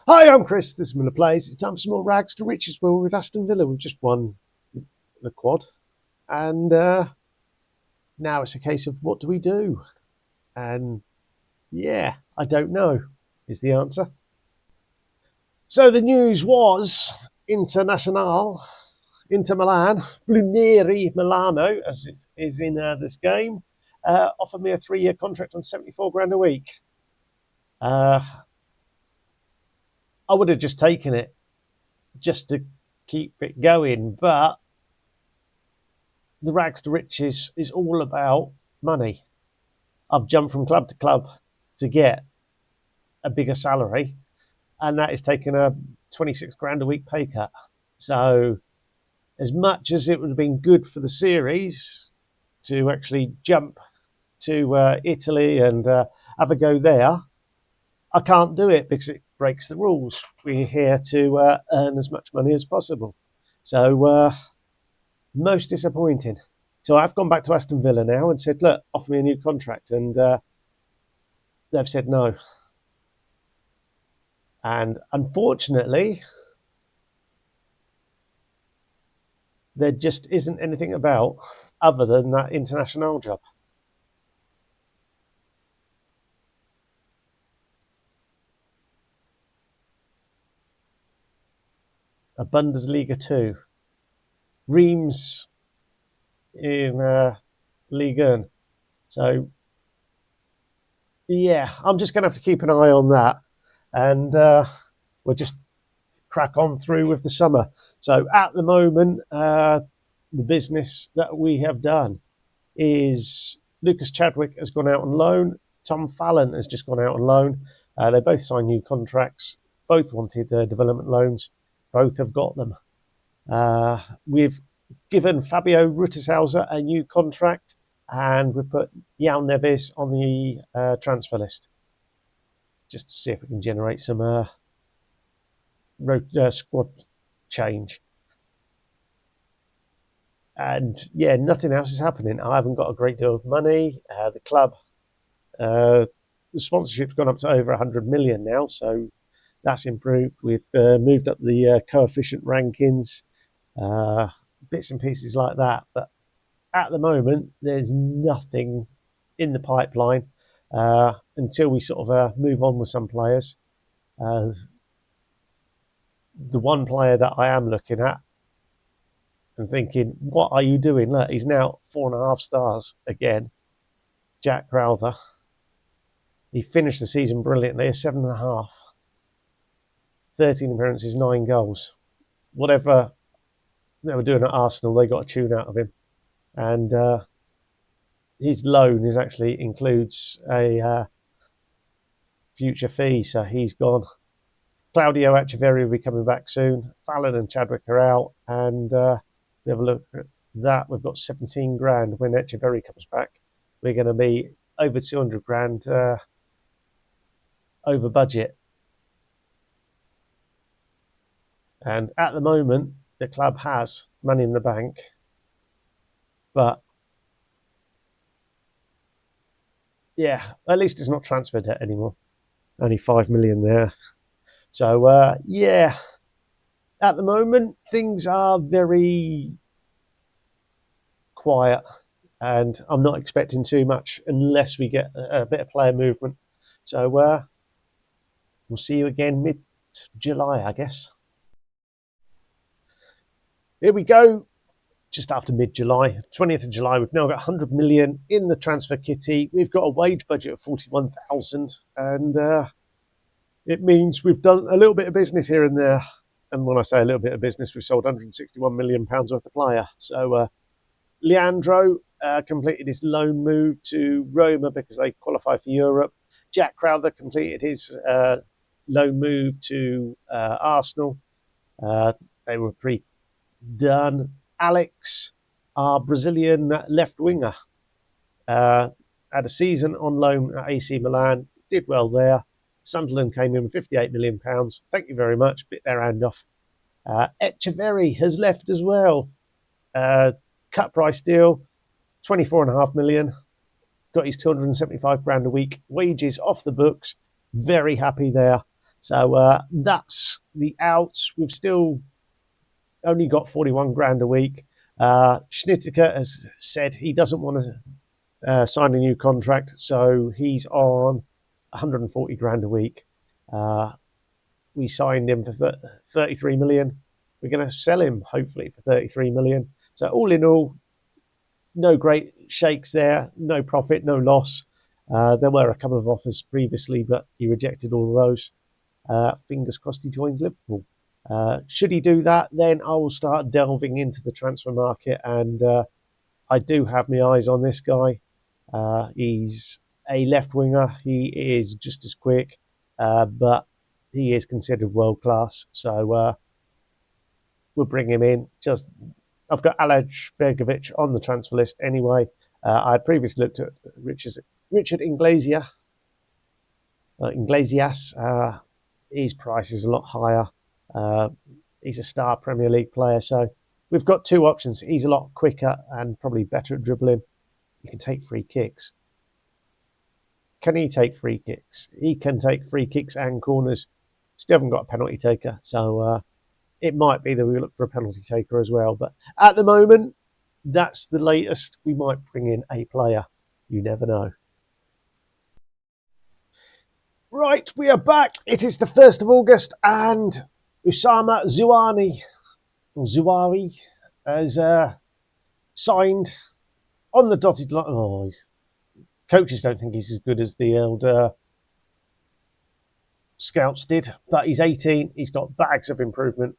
Hi, I'm Chris. This is Miller Plays. It's time for some more rags to riches. Well, with Aston Villa, we've just won the quad, and now it's a case of what do we do? And yeah, I don't know is the answer. So the news was International, Inter Milan, Blunieri Milano, as it is in this game, offered me a 3-year contract on 74 grand a week. I would have just taken it just to keep it going, but the rags to riches is all about money. I've jumped from club to club to get a bigger salary, and that is taking a 26 grand a week pay cut. So, as much as it would have been good for the series to actually jump to Italy and have a go there, I can't do it because it breaks the rules. We're here to earn as much money as possible. So, most disappointing. So I've gone back to Aston Villa now and said, look, offer me a new contract. And they've said no. And unfortunately, there just isn't anything about other than that international job. A Bundesliga 2. Reims in Ligue 1. So, yeah, I'm just going to have to keep an eye on that. And we'll just crack on through with the summer. So at the moment, the business that we have done is Lucas Chadwick has gone out on loan. Tom Fallon has just gone out on loan. They both signed new contracts. Both wanted development loans. Both have got them. We've given Fabio Rutishauser a new contract, and we've put Yao Neves on the transfer list just to see if we can generate some squad change. And yeah, nothing else is happening. I haven't got a great deal of money. The club, the sponsorship's gone up to over 100 million now, so that's improved. We've moved up the coefficient rankings, bits and pieces like that. But at the moment, there's nothing in the pipeline until we sort of move on with some players. The one player that I am looking at and thinking, what are you doing? Look, he's now 4.5 stars again. Jack Crowther. He finished the season brilliantly, a 7.5. 13 appearances, 9 goals. Whatever they were doing at Arsenal, they got a tune out of him. And his loan actually includes a future fee, so he's gone. Claudio Echeverri will be coming back soon. Fallon and Chadwick are out, and we have a look at that. We've got 17 grand when Echeverri comes back. We're going to be over 200 grand over budget. And at the moment, the club has money in the bank, but yeah, at least it's not transfer debt anymore. Only 5 million there. So yeah, at the moment, things are very quiet, and I'm not expecting too much unless we get a bit of player movement. So we'll see you again mid-July, I guess. Here we go, just after mid-July, 20th of July. We've now got 100 million in the transfer kitty. We've got a wage budget of 41,000, and it means we've done a little bit of business here and there. And when I say a little bit of business, we've sold £161 million worth of player. So Leandro completed his loan move to Roma because they qualify for Europe. Jack Crowther completed his loan move to Arsenal. They were pre-done. Alex, our Brazilian left winger, had a season on loan at AC Milan, did well there. Sunderland came in with £58 million. Thank you very much. Bit their hand off. Echeverri has left as well. Cut price deal, 24.5 million. Got his 275 grand a week wages off the books. Very happy there. So that's the outs. We've still only got 41 grand a week. Schnittiker has said he doesn't want to sign a new contract, so he's on 140 grand a week. We signed him for 33 million. We're going to sell him hopefully for 33 million. So all in all, no great shakes there, no profit, no loss. There were a couple of offers previously, but he rejected all of those. Fingers crossed he joins Liverpool. Should he do that, then I will start delving into the transfer market, and I do have my eyes on this guy. He's a left winger. He is just as quick, but he is considered world class. So we'll bring him in. I've got Alej Begovic on the transfer list anyway. I had previously looked at Richard Iglesias. His price is a lot higher. He's a star Premier League player, so we've got two options. He's a lot quicker and probably better at dribbling. He can take free kicks. Can he take free kicks? He can take free kicks and corners. Still haven't got a penalty taker, so it might be that we look for a penalty taker as well. But at the moment, that's the latest. We might bring in a player. You never know. Right, we are back. It is the 1st of August, and Usama Zuari has signed on the dotted line. Oh, coaches don't think he's as good as the old scouts did, but he's 18. He's got bags of improvement.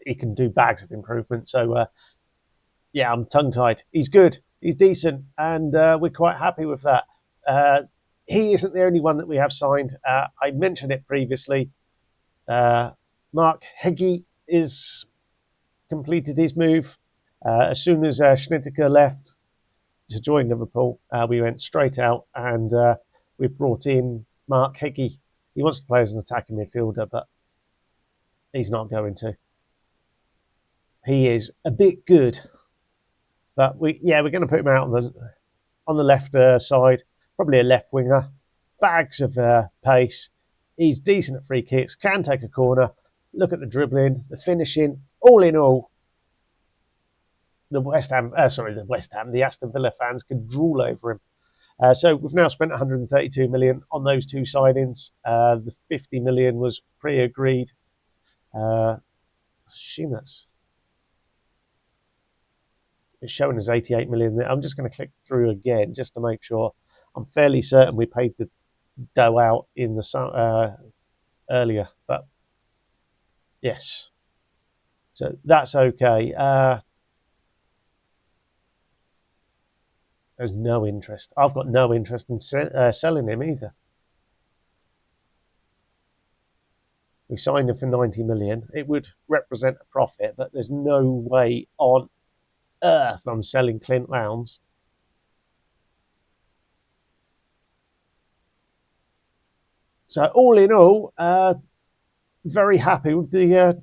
He can do bags of improvement. So, yeah, I'm tongue-tied. He's good. He's decent, and we're quite happy with that. He isn't the only one that we have signed. I mentioned it previously. Mark Heggie is completed his move. As soon as Schnittiker left to join Liverpool, we went straight out, and we've brought in Mark Heggie. He wants to play as an attacking midfielder, but he's not going to. He is a bit good, but we're going to put him out on the left side, probably a left winger. Bags of pace. He's decent at free kicks, can take a corner. Look at the dribbling, the finishing. All in all, the Aston Villa fans could drool over him. So we've now spent 132 million on those two signings. The 50 million was pre-agreed. It's showing as 88 million there. I'm just going to click through again just to make sure. I'm fairly certain we paid the dough out in the earlier, but yes. So that's okay. There's no interest. I've got no interest in selling him either. We signed him for 90 million. It would represent a profit, but there's no way on earth I'm selling Clint Lowndes. So all in all, very happy with the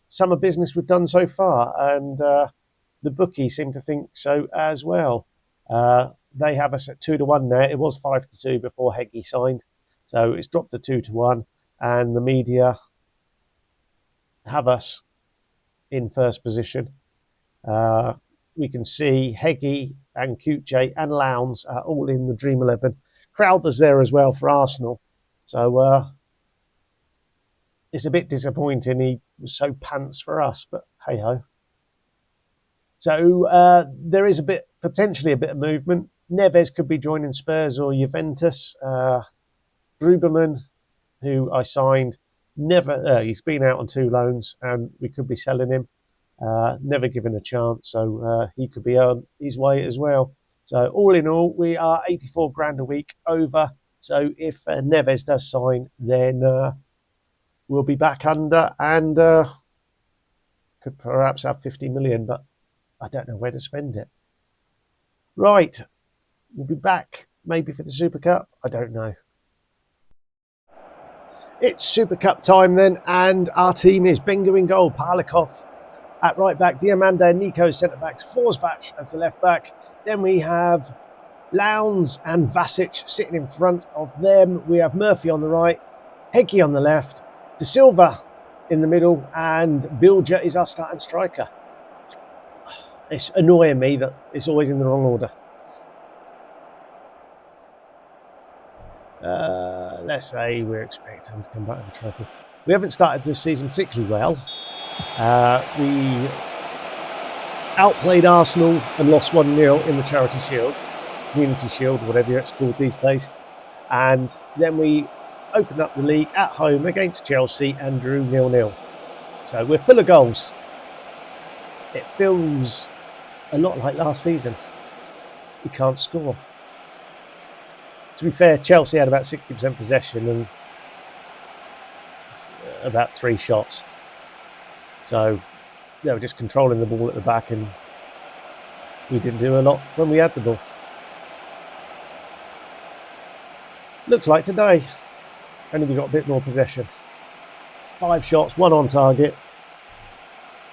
summer business we've done so far, and the bookies seem to think so as well. They have us at 2-1 now. It was 5-2 before Heggie signed, so it's dropped to 2-1, and the media have us in first position. We can see Heggie and Kuche and Lowndes are all in the Dream 11. Crowther's there as well for Arsenal. So it's a bit disappointing. He was so pants for us, but hey-ho. So there is potentially a bit of movement. Neves could be joining Spurs or Juventus. Gruberman, who I signed, he's been out on 2 loans, and we could be selling him. Never given a chance, so he could be on his way as well. So all in all, we are 84 grand a week over. So if Neves does sign, then we'll be back under and could perhaps have 50 million, but I don't know where to spend it. Right, we'll be back maybe for the Super Cup. I don't know. It's Super Cup time then, and our team is Bengu in goal, Parlikov at right back, Diamande and Nico centre backs, Forsbach as the left back. Then we have Lowndes and Vasic sitting in front of them. We have Murphy on the right, Heggie on the left, De Silva in the middle, and Bilger is our starting striker. It's annoying me that it's always in the wrong order. Let's say we're expecting him to come back with a trophy. We haven't started this season particularly well. We outplayed Arsenal and lost 1-0 in the Charity Shield, Community Shield, whatever it's called these days. And then we opened up the league at home against Chelsea and drew 0-0. So we're full of goals. It feels a lot like last season. We can't score. To be fair, Chelsea had about 60% possession and about 3 shots. So they were just controlling the ball at the back, and we didn't do a lot when we had the ball. Looks like today, only we got a bit more possession. 5 shots, 1 on target.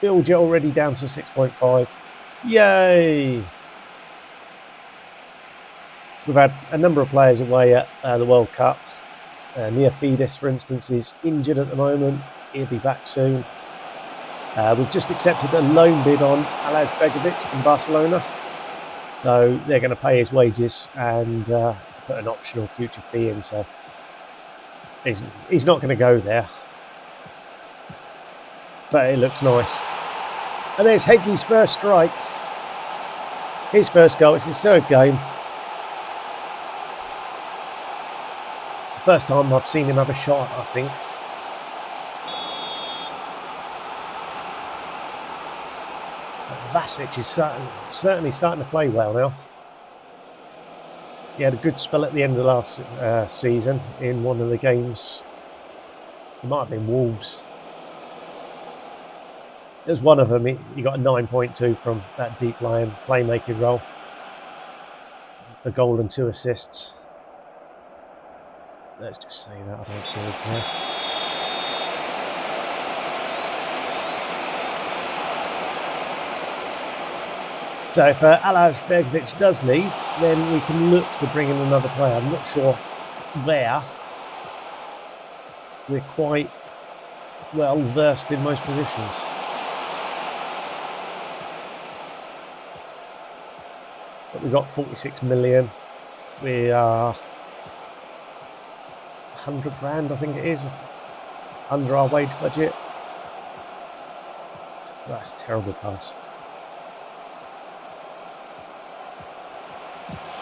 Bilger already down to 6.5. Yay! We've had a number of players away at the World Cup. Neofidis, for instance, is injured at the moment. He'll be back soon. We've just accepted a loan bid on Alaj Begovic from Barcelona. So they're going to pay his wages and put an optional future fee in. So he's not going to go there. But it looks nice. And there's Heggie's first strike. His first goal. It's his 3rd game. First time I've seen him have a shot, I think. Vasic is certainly starting to play well now. He had a good spell at the end of last season in one of the games. It might have been Wolves. It was one of them. He got a 9.2 from that deep line playmaking role. A goal and 2 assists. Let's just say that, I don't care. So if Alaj Begovic does leave, then we can look to bring in another player. I'm not sure where. We're quite well versed in most positions. But we've got 46 million. We are 100 grand, I think it is, under our wage budget. That's a terrible pass.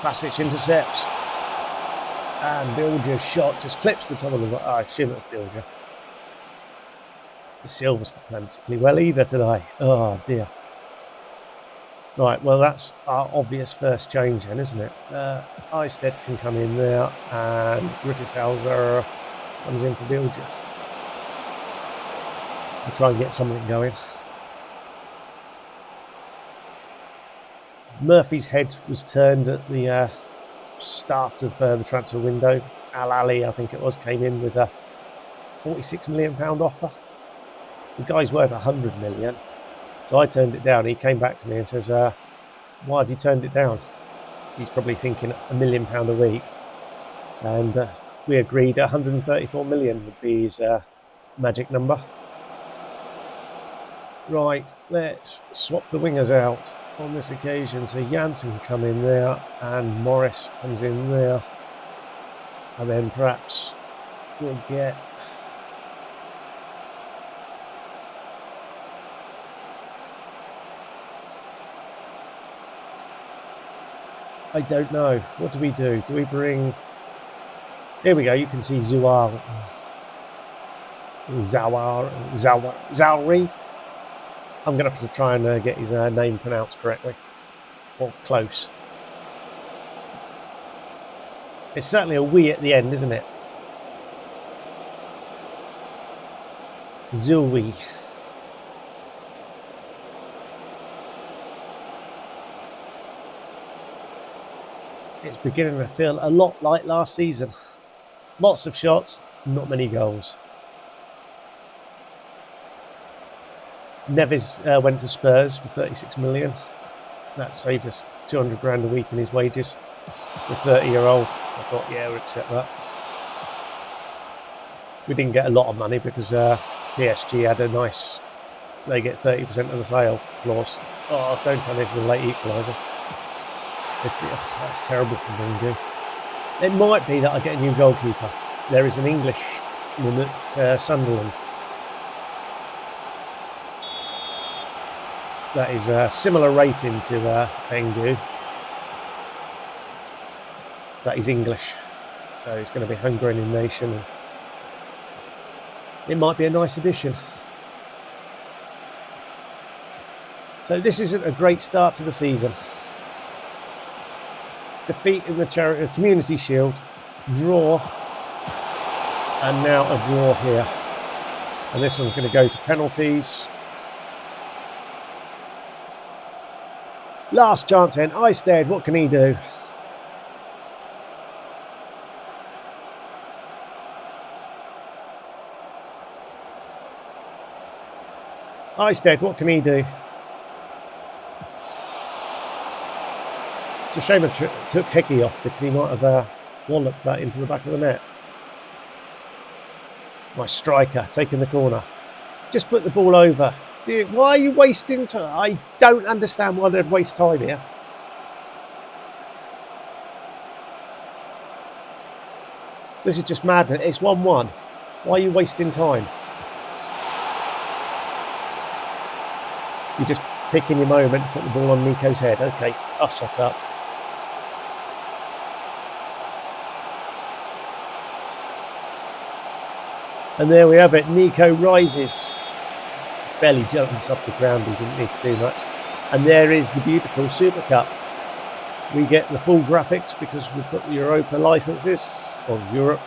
Vasic intercepts. And Bilger's shot just clips the top of the... Oh, I assume it was Bilger. De Silva's not playing particularly well either today. Oh, dear. Right, well, that's our obvious first change then, isn't it? Eisted can come in there, and Rittershauser comes in for Bilger. We'll try and get something going. Murphy's head was turned at the start of the transfer window. Al Ali, I think it was, came in with a £46 million offer. The guy's worth 100 million. So I turned it down. He came back to me and says, why have you turned it down? He's probably thinking £1 million a week. And we agreed 134 million would be his magic number. Right, let's swap the wingers out on this occasion. So Janssen can come in there and Morris comes in there. And then perhaps we'll get... I don't know. What do we do? Do we bring... Here we go. You can see Zawari. I'm going to have to try and get his name pronounced correctly. Or close. It's certainly a we at the end, isn't it? Zui. It's beginning to feel a lot like last season. Lots of shots, not many goals. Neves went to Spurs for 36 million. That saved us 200 grand a week in his wages. the 30-year-old. I thought, yeah, we'll accept that. We didn't get a lot of money because PSG had a nice, they get 30% of the sale clause. Oh, don't tell me this is a late equaliser. That's terrible from Ringu. It might be that I get a new goalkeeper. There is an Englishman at Sunderland. That is a similar rating to Engu. That is English. So it's going to be Hungarian in nation. It might be a nice addition. So this isn't a great start to the season. Defeat in the Community Shield, draw, and now a draw here. And this one's going to go to penalties. Last chance then, Isted, what can he do? Isted, what can he do? It's a shame I took Hickey off because he might have walloped that into the back of the net. My striker taking the corner. Just put the ball over. Dude, why are you wasting time? I don't understand why they'd waste time here. This is just madness. It's 1-1. Why are you wasting time? You're just picking your moment, put the ball on Nico's head. Okay, I'll shut up. And there we have it. Nico rises. Barely jumps off the ground. He didn't need to do much. And there is the beautiful Super Cup. We get the full graphics because we've got the Europa licenses, or Europe.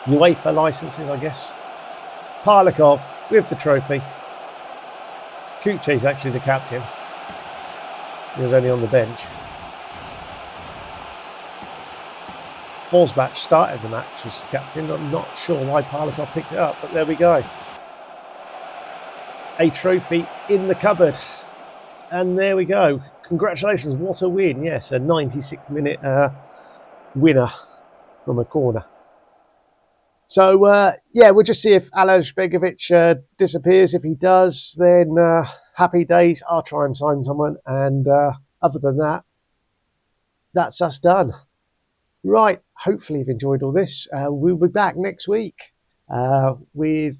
UEFA licenses, I guess. Parlikov with the trophy. Kuche's actually the captain. He was only on the bench. Forsbach started the match as captain. I'm not sure why Parlikov picked it up, but there we go. A trophy in the cupboard. And there we go. Congratulations, what a win. Yes, a 96th-minute winner from a corner. So, yeah, we'll just see if Aleš Begovic disappears. If he does, then happy days. I'll try and sign someone. And other than that, that's us done. Right, hopefully you've enjoyed all this. We'll be back next week with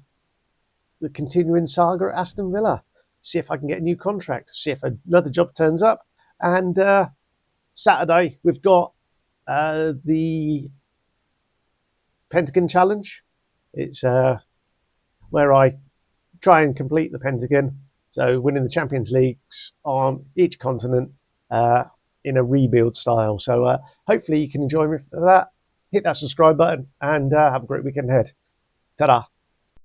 the continuing saga at Aston Villa. See if I can get a new contract. See if another job turns up. And Saturday, we've got the Pentagon Challenge. It's where I try and complete the Pentagon. So winning the Champions Leagues on each continent in a rebuild style. So hopefully you can enjoy me for that. Hit that subscribe button and have a great weekend ahead. Ta-da.